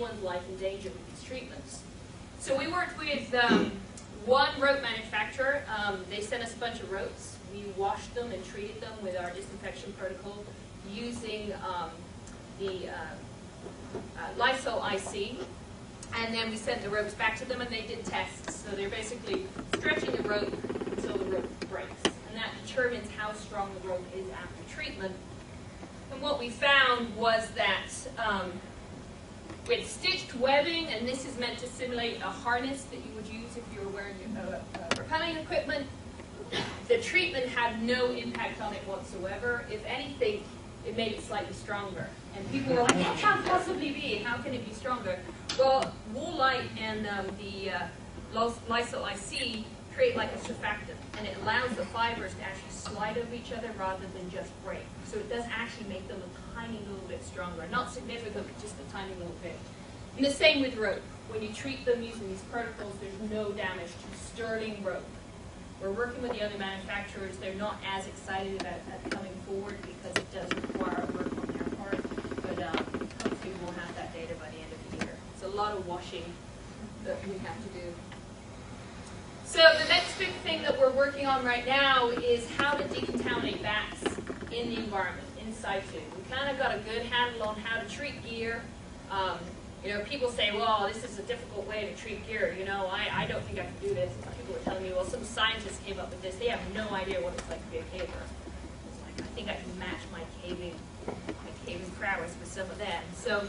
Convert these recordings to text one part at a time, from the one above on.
anyone's life in danger with these treatments. So we worked with one rope manufacturer. They sent us a bunch of ropes. We washed them and treated them with our disinfection protocol using the Lysol IC. And then we sent the ropes back to them and they did tests. So they're basically stretching the rope until the rope breaks. And that determines how strong the rope is after treatment. And what we found was that with stitched webbing, and this is meant to simulate a harness that you would use if you were wearing rappelling equipment, the treatment had no impact on it whatsoever. If anything, it made it slightly stronger. And people were like, what can possibly be? How can it be stronger? Well, woolite and the Lysol IC create like a surfactant, and it allows the fibers to actually slide over each other rather than just break. So it does actually make them a tiny little bit stronger. Not significant, but just a tiny little bit. And the same with rope. When you treat them using these protocols, there's no damage to sterling rope. We're working with the other manufacturers. They're not as excited about that coming forward because it does require work on their part. But hopefully we'll have that data by the end of the year. It's a lot of washing that we have to do. So the next big thing that we're working on right now is how to decontaminate bats in the environment, in situ. We kind of got a good handle on how to treat gear. You know, people say, well, this is a difficult way to treat gear. You know, I don't think I can do this. People are telling me, well, some scientists came up with this. They have no idea what it's like to be a caver. It's like, I think I can match my caving prowess with some of them. So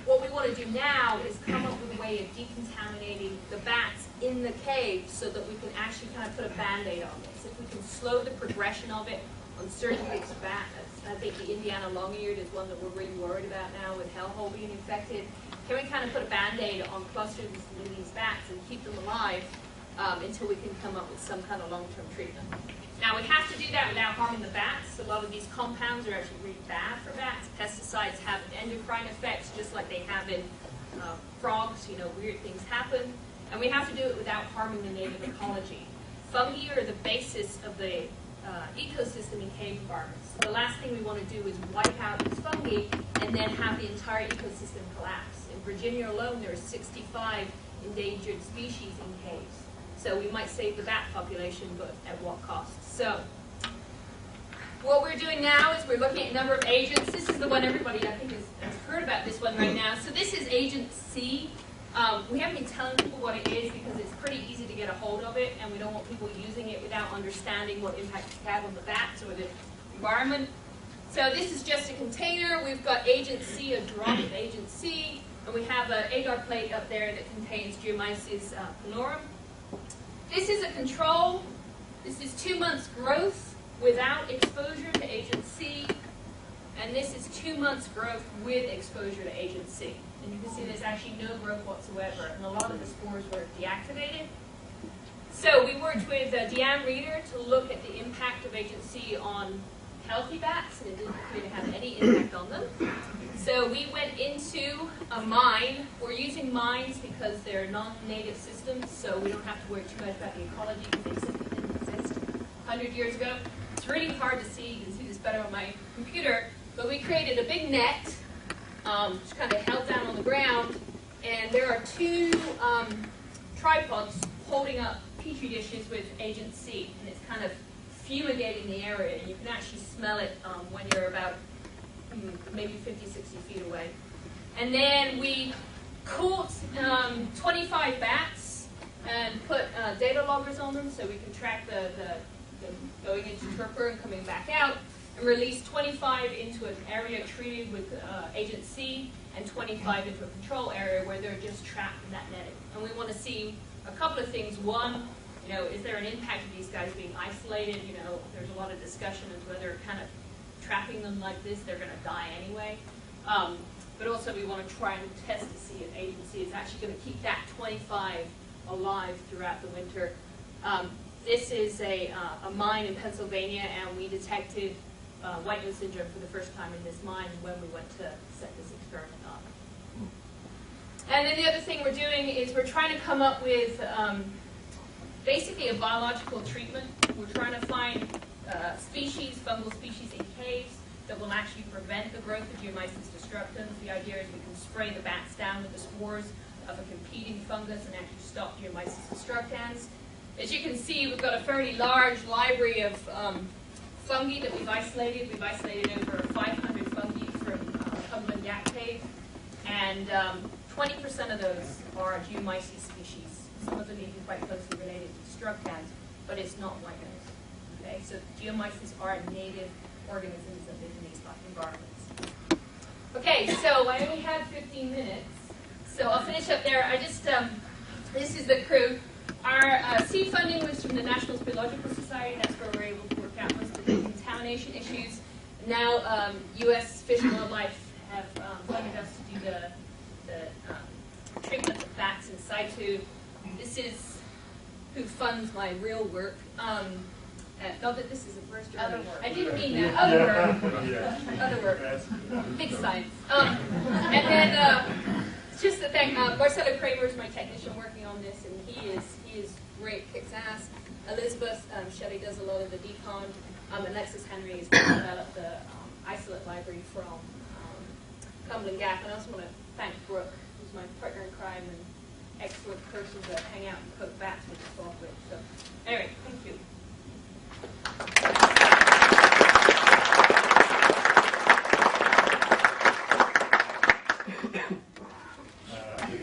what we want to do now is come up with a way of decontaminating the bats in the cave so that we can actually kind of put a Band-Aid on this. If we can slow the progression of it on certain types of bats, I think the Indiana long-eared is one that we're really worried about now with hellhole being infected. Can we kind of put a Band-Aid on clusters of these bats and keep them alive until we can come up with some kind of long-term treatment? Now, we have to do that without harming the bats. A lot of these compounds are actually really bad for bats. Pesticides have endocrine effects just like they have in frogs. You know, weird things happen. And we have to do it without harming the native ecology. Fungi are the basis of the ecosystem in cave environments. So the last thing we want to do is wipe out these fungi and then have the entire ecosystem collapse. In Virginia alone, there are 65 endangered species in caves. So we might save the bat population, but at what cost? So what we're doing now is we're looking at a number of agents. This is the one everybody, I think, has heard about this one right now. So this is Agent C. We haven't been telling people what it is because it's pretty easy to get a hold of it, and we don't want people using it without understanding what impact it has on the bats or the environment. So this is just a container. We've got Agent C, a drop of Agent C, and we have an agar plate up there that contains Geomyces panorum. This is a control. This is 2 months growth without exposure to Agent C, and this is 2 months growth with exposure to Agent C. And you can see there's actually no growth whatsoever, and a lot of the spores were deactivated. So we worked with Deanne Reeder to look at the impact of Agent C on healthy bats, and it didn't appear to have any impact on them. So we went into a mine. We're using mines because they're non-native systems, so we don't have to worry too much about the ecology because they simply didn't exist 100 years ago. It's really hard to see. You can see this better on my computer. But we created a big net, just kind of held down on the ground, and there are 2 tripods holding up petri dishes with Agent C, and it's kind of fumigating the area. You can actually smell it when you're about maybe 50, 60 feet away. And then we caught 25 bats and put data loggers on them so we can track the going into torpor and coming back out, and release 25 into an area treated with Agent C and 25 into a control area where they're just trapped in that netting. And we want to see a couple of things. One, you know, is there an impact of these guys being isolated? You know, there's a lot of discussion as to whether kind of trapping them like this, they're going to die anyway. But also we want to try and test to see if Agent C is actually going to keep that 25 alive throughout the winter. This is a mine in Pennsylvania, and we detected white nose syndrome for the first time in this mine when we went to set this experiment up. And then the other thing we're doing is we're trying to come up with basically a biological treatment. We're trying to find species, fungal species in caves that will actually prevent the growth of Geomyces destructans. The idea is we can spray the bats down with the spores of a competing fungus and actually stop Geomyces destructans. As you can see, we've got a fairly large library of fungi that we've isolated. We've isolated over 500 fungi from Cumberland Gap Cave, and 20% of those are Geomyces species. Some of them even quite closely related to destructans, but it's not like those. Okay, so Geomyces are native organisms that live in these environments. Okay, so I only have 15 minutes, so I'll finish up there. This is the crew. Our seed funding was from the National Speleological Society. That's where we're able to work out most of the contamination issues. Now, U.S. Fish and Wildlife have funded us to do the treatment of bats in situ. This is who funds my real work. Not that this is the first other work. I didn't mean that. Other work. Yeah. Other work. Big science. And then just to thank Marcelo Kramer is my technician working on this, and he is great, kicks ass. Elizabeth Shelley does a lot of the Decon. Alexis Henry is going to develop the isolate library from Cumberland Gap. And I also want to thank Brooke, who's my partner in crime and excellent person to hang out and cook bats with the soft with. So anyway, thank you.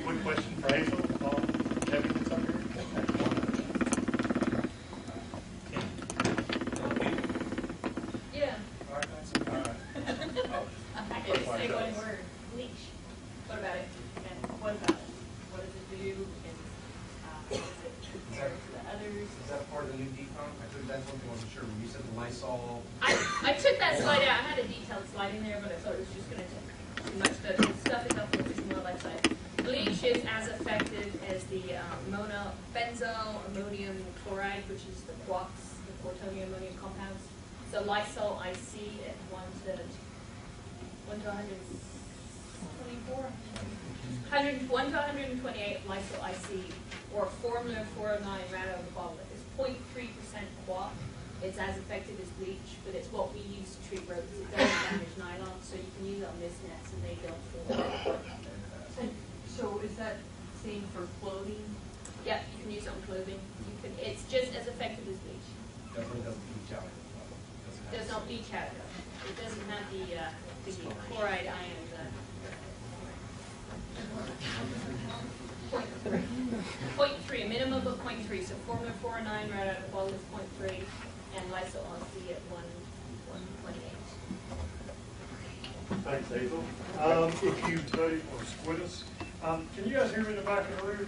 Quick question for Hazel on evidence up here. Yeah. All right, nice. All right. I can just say one word. Bleach. What about it? And what about it? What does it do? And how does it compare to the others? Is that part of the new Decon? I think that's one thing I wasn't sure. When you said the Lysol. I took that slide out. I had a detailed slide in there, but I thought it was just going to take too much. The stuff is up on the Fish and Wildlife side. Bleach is as effective as the monobenzyl ammonium chloride, which is the quarks, the quartonium ammonium compounds. So Lysol IC at 1 to 124, 101 to 128 Lysol IC, or formula 409 right out of the bottle. It's 0.3% quark. It's as effective as bleach, but it's what we use to treat ropes. It doesn't damage nylon, so you can use it on mist nets and they don't fall. So is that same for clothing? Yeah, you can use it on clothing. It's just as effective as bleach. Definitely doesn't bleach out. It does not bleach out though. It doesn't have the chloride ions. 0.3, a minimum of 0.3. So formula 409 right out of the bottle is 0.3, and Lysol LC at 128. Thanks, Hazel. If you or squid us, can you guys hear me in the back of the room?